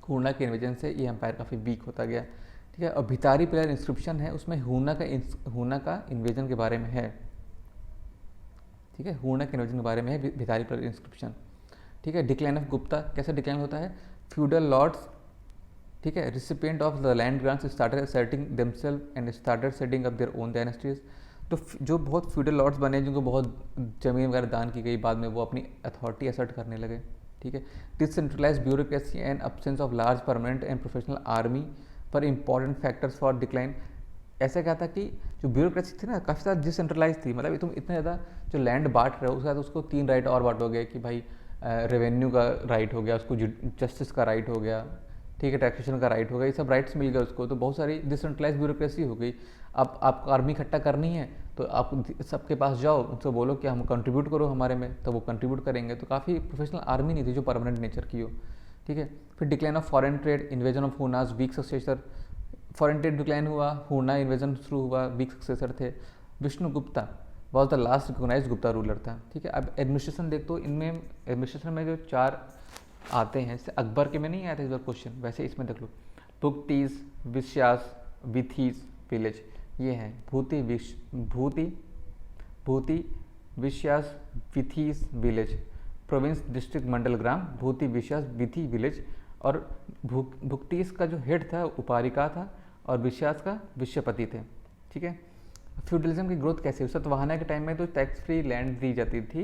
हूना के इन्वेजन से ये एम्पायर काफ़ी वीक होता गया, ठीक है। और भितारी पिलर इंस्क्रिप्शन है, उसमें हूना का इन्वेजन के बारे में है, ठीक है। हूना के इन्वेजन के बारे में है भितारी पिलर इंस्क्रिप्शन, ठीक है। डिक्लाइन ऑफ गुप्ता, कैसे डिक्लाइन होता है? फ्यूडल लॉर्ड्स, ठीक है, recipient of the land grants started asserting themself and started setting up their own dynasties. तो जो बहुत फ्यूडल लॉर्ड्स बने, जिनको बहुत जमीन वगैरह दान की गई, बाद में वो अपनी अथॉरिटी असर्ट करने लगे, ठीक है। Decentralise bureaucracy and absence of large permanent and professional army पर इंपॉर्टेंट फैक्टर्स फॉर डिक्लाइन। ऐसा क्या था कि जो ब्यूरोक्रेसी थी ना काफ़ी ज़्यादा डिसेंट्रलाइज थी, मतलब तुम इतने ज़्यादा जो लैंड बांट रहे हो उसके बाद उसको 3 राइट और बांटोगे कि भाई रेवेन्यू का राइट हो गया, उसको जस्टिस का राइट हो गया, ठीक है, टैक्सेशन का राइट हो गया, ये सब राइट्स मिल गए उसको, तो बहुत सारी डिसेंट्रलाइज ब्यूरोक्रेसी हो गई। अब आपको आर्मी इकट्ठा करनी है तो आप सबके पास जाओ, उनसे बोलो कि हम कंट्रीब्यूट करो हमारे में, तो वो कंट्रीब्यूट करेंगे। तो काफ़ी प्रोफेशनल आर्मी नहीं थी जो परमानेंट नेचर की हो, ठीक है। फिर decline of foreign trade, invasion of Hunas weak successor, foreign trade decline हुआ, हूना इन्वेजन शुरू हुआ, वीक सक्सेसर थे। Vishnugupta was the last recognise Gupta ruler था, ठीक है। अब एडमिनिस्ट्रेशन देख, तो इनमें एडमिनिस्ट्रेशन में जो 4 आते हैं, जैसे अकबर के में नहीं आया था इस बार क्वेश्चन, वैसे इसमें देख लो, पुक्टीज, विश्यास, विथीज, विलेज, ये हैं भूति, विश्यास, विथीज, विलेज, प्रोविंस, डिस्ट्रिक्ट, मंडल, ग्राम, भूति, विश्वास, विधि, विलेज, और भुक्तीस का जो हेड था उपारिका था, और विश्वास का विश्वपति थे। ठीक है। फ्यूडलिज्म की ग्रोथ कैसे हुई? सतवाहना के टाइम में तो टैक्स फ्री लैंड दी जाती थी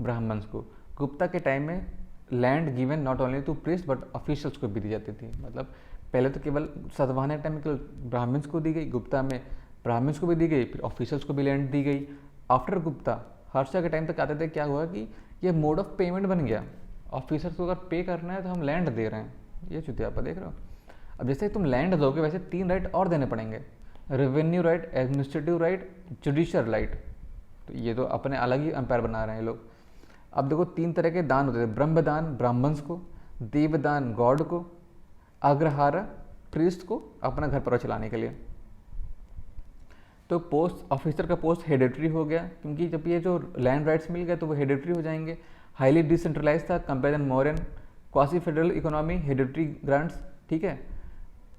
ब्राह्मण्स को। गुप्ता के टाइम में land given not only to priest but officials को भी दी जाती थी। मतलब पहले तो केवल सतवाहना के टाइम में केवल ब्राह्मण्स को दी गई, गुप्ता में ब्राह्मण्स को भी दी गई, फिर ऑफिशियल्स को भी लैंड दी गई। आफ्टर गुप्ता हर्षा के टाइम तक आते थे, क्या हुआ कि ये मोड ऑफ पेमेंट बन गया। ऑफिसर्स को अगर पे करना है तो हम लैंड दे रहे हैं, ये चुतिया आप देख रहे हो। अब जैसे तुम लैंड दोगे वैसे 3 राइट और देने पड़ेंगे, revenue right, administrative right, judicial right. तो ये तो अपने अलग ही अंपायर बना रहे हैं लोग। अब देखो 3 तरह के दान होते थे, ब्रह्मदान ब्राह्मण्स को, देवदान गॉड को, अग्रहारा प्रीस्ट को अपना घर पर चलाने के लिए। तो पोस्ट ऑफिसर का पोस्ट हेडिटरी हो गया, क्योंकि जब ये जो लैंड राइट्स मिल गए तो वो हेडिटरी हो जाएंगे। हाईली डिसेंट्रलाइज था compare then modern, quasi federal economy, hereditary grants. ठीक है।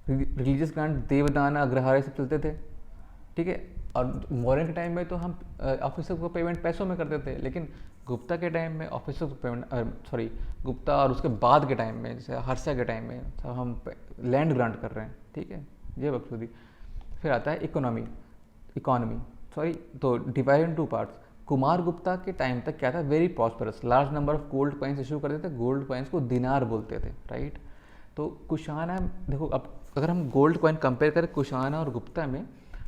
रिलीजियस ग्रांट, देवदान, अग्रहार सब चलते थे। ठीक है। और मॉडर्न के टाइम में तो हम ऑफिसर को पेमेंट पैसों में करते थे, लेकिन गुप्ता के टाइम में ऑफिसर को पेमेंट गुप्ता और उसके बाद के टाइम में जैसे हर्षा के टाइम में सब हम लैंड ग्रांट कर रहे हैं। ठीक है, ये बखूबी। फिर आता है इकोनॉमी तो divide in 2 parts. Kumar Gupta के टाइम तक क्या था, very prosperous, large number of gold coins issue करते थे। गोल्ड कॉइन्स को दिनार बोलते थे, राइट। तो कुशाना, देखो अब अगर हम गोल्ड कॉइन कंपेयर करें कुशाना और गुप्ता में,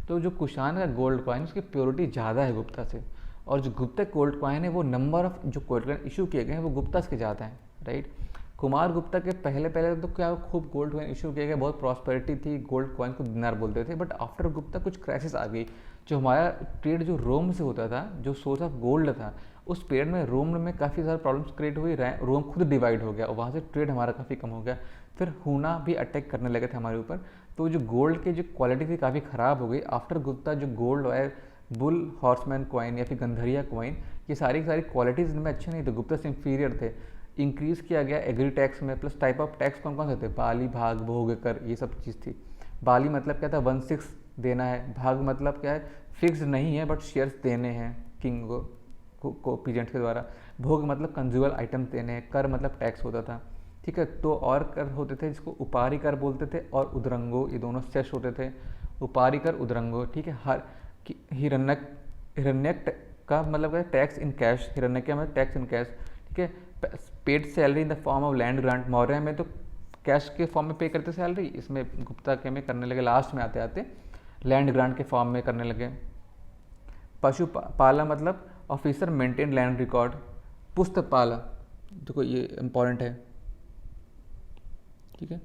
तो जो कुशाना का गोल्ड कॉइन उसकी प्योरिटी ज़्यादा है गुप्ता से, और जो गुप्ता गोल्ड कॉइन है वो नंबर ऑफ जो गोल्ड कॉइन इशू किए गए हैं वो गुप्ता से ज़्यादा हैं, राइट। कुमार गुप्ता के पहले तो क्या खूब गोल्ड कॉइन इशू किए गए, बहुत प्रॉस्पेरिटी थी, गोल्ड कॉइन को दिनार बोलते थे। बट आफ्टर गुप्ता कुछ क्राइसिस आ गई। जो हमारा ट्रेड जो रोम से होता था, जो सोर्स ऑफ गोल्ड था, उस पीरियड में रोम में काफ़ी सारे प्रॉब्लम्स क्रिएट हुई। रोम खुद डिवाइड हो गया और वहाँ से ट्रेड हमारा काफ़ी कम हो गया। फिर हुना भी अटैक करने लगे थे हमारे ऊपर, तो जो गोल्ड की जो क्वालिटी थी काफ़ी ख़राब हो गई। आफ्टर गुप्ता जो गोल्ड है, बुल हॉर्समैन कॉइन या फिर गंधरिया कॉइन, ये सारी क्वालिटीज़ इनमें अच्छे नहीं थे, गुप्ता से इंफीरियर थे। इंक्रीज़ किया गया एग्री टैक्स में, प्लस टाइप ऑफ टैक्स कौन कौन से थे, बाली, भाग, भोग, कर, ये सब चीज़ थी। बाली मतलब क्या था, 1/6 देना है। भाग मतलब क्या है, फिक्स नहीं है बट शेयर्स देने हैं किंग को पीजेंट के द्वारा। भोग मतलब कंज्यूमर आइटम देने हैं। कर मतलब टैक्स होता था। ठीक है। तो और कर होते थे जिसको उपारी कर बोलते थे, और उद्रंगो, ये दोनों सेश होते थे, उपारी कर, उद्रंगो। ठीक है। हर हिरण्यक का मतलब है टैक्स इन कैश, हिरण्यक मतलब टैक्स इन कैश। ठीक है। Paid salary in the form of land grant, Maurya में तो कैश के फॉर्म में पे करते सैलरी, इसमें गुप्ता के में करने लगे, लास्ट में आते आते लैंड ग्रांट के फॉर्म में करने लगे। पशुपाला मतलब ऑफिसर मेंटेन लैंड रिकॉर्ड। पुस्तपाला, देखो ये इंपॉर्टेंट है। ठीक है।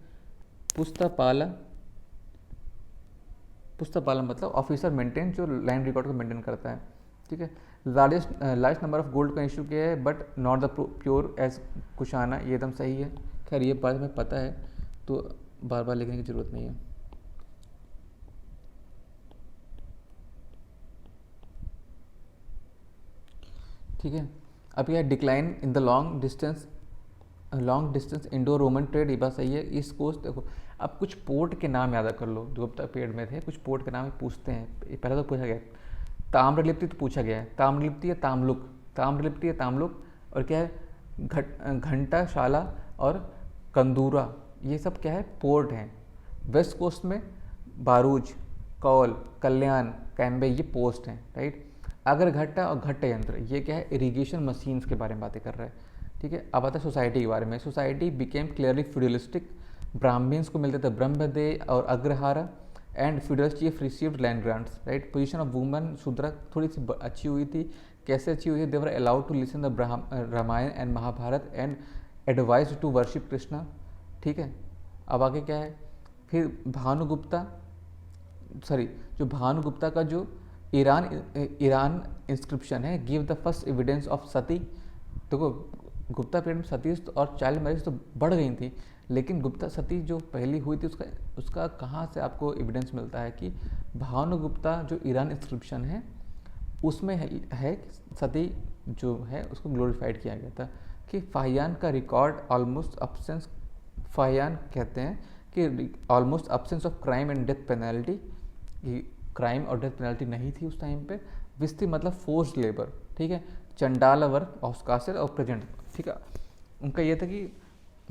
पुस्तपाला मतलब ऑफिसर मेंटेन, जो लैंड रिकॉर्ड को मेंटेन करता है। ठीक है। लार्जेस्ट नंबर ऑफ गोल्ड का इशू किया है but not the pure as Kushana, ये एकदम सही है। खैर ये बात हमें पता है तो बार बार लिखने की ज़रूरत नहीं है। ठीक है। अब यह decline in the long distance Indo Roman trade, ये बात सही है। ईस्ट कोस्ट, देखो अब कुछ पोर्ट के नाम याद कर लो जो गुप्ता पीरियड में थे, कुछ पोर्ट के नाम पूछते हैं। पहले तो पूछा गया ताम्रलिप्ति, तो पूछा गया है ताम्रलिप्ति या तामलुक, ताम्रलिप्ति या तामलुक, और क्या है घंटाशाला और कंदूरा, ये सब क्या है, पोर्ट हैं। वेस्ट कोस्ट में बारूच, कौल, कल्याण, कैम्बे, ये पोस्ट हैं, राइट। अगर घट्टा और घट्ट यंत्र, ये क्या है, इरिगेशन मशीन्स के बारे में बातें कर रहे हैं। ठीक है। अब आता है सोसाइटी के बारे में। Society became clearly feudalistic, Brahmins को मिलते थे ब्रह्मदे और Agrahara, and feudal chief received land grants, right. Position of women Shudra थोड़ी सी अच्छी हुई थी। कैसे अच्छी हुई थी, they were allowed to listen the Ramayan and Mahabharat and advise to worship Krishna. ठीक है। अब आगे क्या है, फिर जो भानुगुप्ता का जो ईरान इंस्क्रिप्शन है, give the first evidence of sati. देखो गुप्ता पीरियड में सती और चाइल्ड मैरिज तो बढ़ गई थी, लेकिन गुप्ता सती जो पहली हुई थी उसका कहाँ से आपको एविडेंस मिलता है कि भानुगुप्ता जो ईरान इंस्क्रिप्शन है उसमें है सती जो है उसको ग्लोरीफाइड किया गया था। कि फाहियान का रिकॉर्ड ऑलमोस्ट अब्सेंस, फाहियान कहते हैं कि almost absence of crime and death penalty, crime और डेथ पेनल्टी नहीं थी उस टाइम पे, विस्ती मतलब फोर्स्ड लेबर, ठीक है। चंडाल वर्ग ऑस्कासिल और प्रेजेंट, ठीक है। उनका ये था कि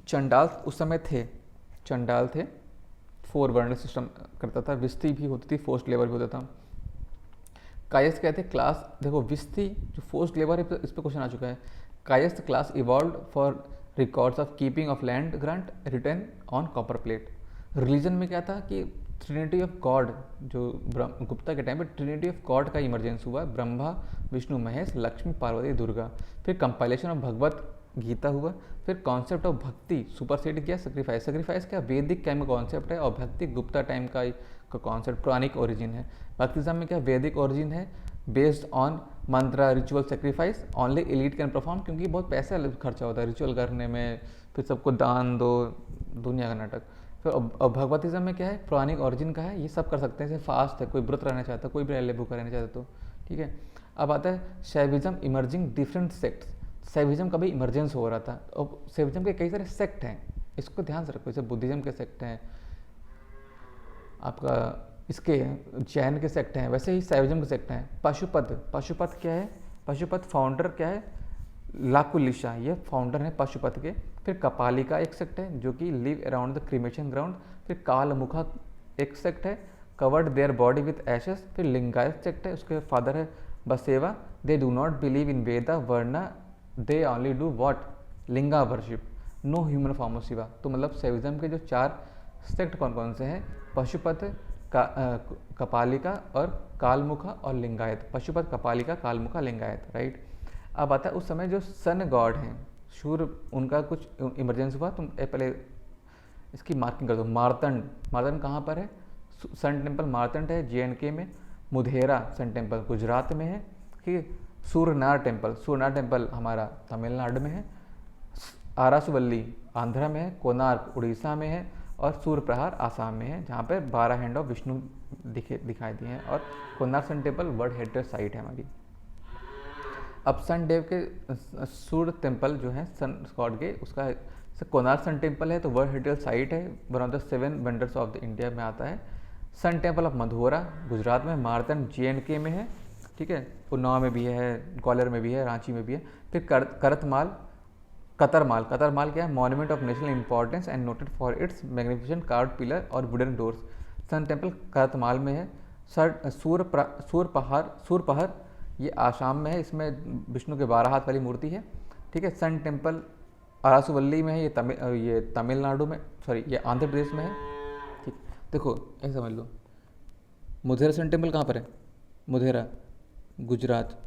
चंडाल उस समय थे, चंडाल थे, 4 वर्ण सिस्टम करता था, विस्ती भी होती थी, फोर्स्ड लेबर भी होता था। कायस्थ कहते हैं क्लास, देखो विस्ती जो फोर्स्ड लेबर है इस पर क्वेश्चन आ चुका है। Kayastha class evolve for records of keeping of land grant return on copper plate. Religion में क्या था कि ट्रिनिटी ऑफ गॉड, जो गुप्ता के टाइम पे ट्रिनिटी ऑफ गॉड का इमरजेंस हुआ, ब्रह्मा विष्णु महेश लक्ष्मी पार्वती दुर्गा। फिर कंपाइलेशन ऑफ भगवत गीता हुआ। फिर कॉन्सेप्ट ऑफ भक्ति सुपरसीड किया सेक्रीफाइस। सेक्रीफाइस क्या वैदिक टाइम का कॉन्सेप्ट है, और भक्ति गुप्ता टाइम का कॉन्सेप्ट पुरानिक ओरिजिन है। भक्तिज्म में क्या वैदिक ओरिजिन है, based on Mantra ritual sacrifice only elite can perform, क्योंकि बहुत पैसा खर्चा होता है रिचुअल करने में, फिर सबको दान दो, दुनिया का नाटक। फिर भगवतिज्म में क्या है, पुरानिक ओरिजिन का है, ये सब कर सकते हैं, जैसे फास्ट है, कोई व्रत रहना चाहता है, कोई भी रह भूखा रहना चाहता तो, ठीक है। अब आता है Shaivism emerging different sects. Shaivism कभी इमरजेंस हो रहा था, और शैविज्म के कई सारे सेक्ट हैं, इसको ध्यान से रखो, जैसे बुद्धिज्म के सेक्ट हैं, आपका इसके जैन के सेक्ट हैं, वैसे ही शैविज्म के सेक्ट हैं। पशुपत, पशुपत क्या है, पशुपत फाउंडर क्या है, लाकुलिशा, ये फाउंडर हैं पशुपत के। फिर कपालिका एक सेक्ट है जो कि live around the cremation ground. फिर कालमुखा एक सेक्ट है, covered their body with ashes. फिर लिंगायत सेक्ट है, उसके फादर है Basava. They do not believe in Veda varna, they only do what, linga worship, no human form of Shiva. तो मतलब शैविज्म के जो 4 सेक्ट कौन कौन से हैं, पशुपत, कपालिका और कालमुखा और लिंगायत। पशुपत, कपालिका, कालमुखा, लिंगायत, राइट। अब आता है उस समय जो सन गॉड हैं सूर्य, उनका कुछ इमरजेंस हुआ, तुम पहले इसकी मार्किंग कर दो। मार्तंड, मार्तंड कहाँ पर है, सन टेम्पल मार्तंड है JNK में। मुधेरा सन टेम्पल गुजरात में है, ठीक है। सूरनार टेम्पल, सूरनार टेम्पल हमारा तमिलनाडु में है। आरासुवल्ली आंध्रा में है। कोणार्क उड़ीसा में है। और सूर्यप्रहार आसाम में है, जहाँ पर 12 हैंड ऑफ विष्णु दिखाई दिए हैं। और Konark sun temple world heritage site है हमारी। अब सन देव के सूर्य टेम्पल जो है सन गॉड के, उसका कोणार्क सन टेम्पल है, तो वर्ल्ड हेरिटेज साइट है, one of the 7 wonders of the India में आता है। सन टेम्पल ऑफ मधुरा गुजरात में, मार्तंड JNK में है, ठीक है। उन्नाव में भी है, ग्वालियर में भी है, रांची में भी है। फिर करतमाल, कतरमाल, कतरमाल क्या है, monument of national importance and noted for its magnificent card pillar और वुडन डोर्स। सन टेम्पल करतमाल में है। सूरपहाड़ ये आसाम में है, इसमें विष्णु के 12 हाथ वाली मूर्ति है, ठीक है। सन टेम्पल आरासुवल्ली में है, ये तमिलनाडु में, सॉरी ये आंध्र प्रदेश में है, ठीक। देखो ऐसे समझ लो, मुधेरा सन टेम्पल कहाँ पर है, मुधेरा गुजरात,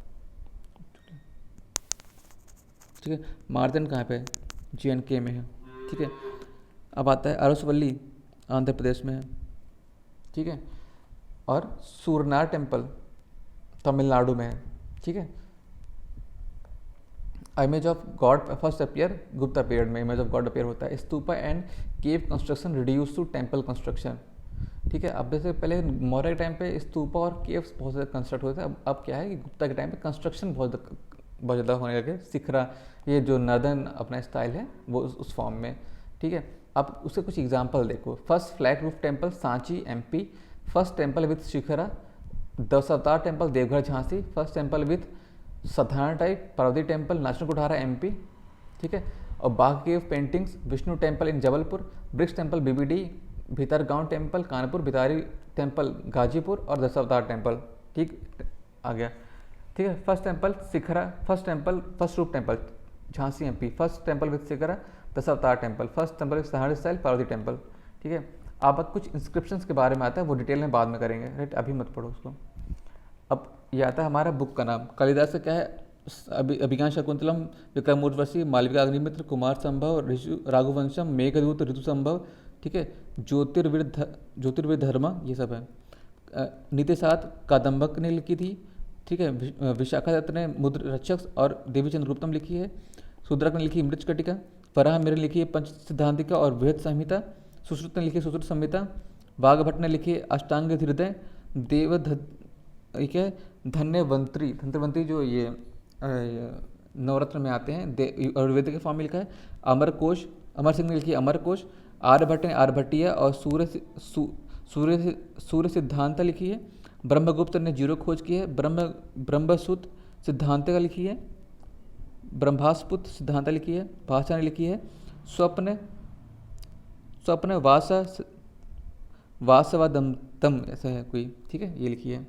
ठीक है। मार्तंड कहाँ पे है, JNK में है, ठीक है। अब आता है आरासुवल्ली आंध्र प्रदेश में है, ठीक है। और सूरनार टेम्पल तमिलनाडु में है, ठीक है। Image of god first appear Gupta period में, इमेज ऑफ गॉड अपीयर होता है। Stupa and cave construction reduce to temple construction, ठीक है। अब जैसे पहले मौर्य के टाइम पे स्तूपा और केव्स बहुत ज़्यादा कंस्ट्रक्ट होते थे, अब क्या है कि गुप्ता के टाइम पे कंस्ट्रक्शन बहुत ज़्यादा होने लगे। सिखरा, ये जो नर्दर्न अपना स्टाइल है वो उस फॉर्म में, ठीक है। अब उसके कुछ एग्जाम्पल देखो। First flat roof temple Sanchi MP। First temple with shikhara. Dashavatar temple Deoghar Jhansi. First temple with साधारण type Parvati temple Nachna Kuthara MP, ठीक है। और Bagh cave paintings Vishnu temple in Jabalpur. Bricks temple BBD। Bhitargaon temple Kanpur. Bhitari temple Ghazipur. और दशावतार टेम्पल, ठीक आ गया, ठीक है। First temple shikhara, first roof temple Jhansi MP। First temple with shikhara Dashavatar temple. First temple with साधारण स्टाइल पार्वती टेम्पल, ठीक है। अब कुछ इंस्क्रिप्शंस के बारे में आता है, वो डिटेल में बाद में करेंगे, राइट, अभी मत पढ़ो उसको। अब ये आता है हमारा बुक का नाम, कालिदास से क्या है, अभिज्ञान शकुंतलम, विक्रमोर्वशी, मालविका अग्निमित्र, कुमार संभव, राघुवंशम, मेघदूत, ऋतु संभव, ठीक है। ज्योतिर्विद धर्म, ये सब है। नीति 7 कादम्बक ने लिखी थी, ठीक है। विशाखा दत्त ने मुद्र रक्षक और देवीचंद्र गुप्तम लिखी है। शूद्रक ने लिखी मृच कटिका। फराह मेरे ने लिखी है पंच सिद्धांतिका और बृहद संहिता। सुश्रुत ने लिखी सुश्रुत संहिता। वाघभट्ट ने लिखी अष्टांग हृदय। देव क्या है, धन्यवंतरी जो ये नवरत्न में आते हैं, आयुर्वेद के फॉर्म में लिखा है। अमर कोश, अमर सिंह ने लिखी अमर कोश। आर्यभट्ट ने आर्यभट्टिया और सूर्य सिद्धांत लिखी है। ब्रह्मगुप्त ने 0 खोज की है। ब्रह्मसुत सिद्धांतिका लिखी है। ब्रह्मास्पुत सिद्धांत लिखी है। भाषा ने लिखी है। स्वप्न स्वप्न वासवादम तम ऐसा है कोई, ठीक है, ये लिखी है।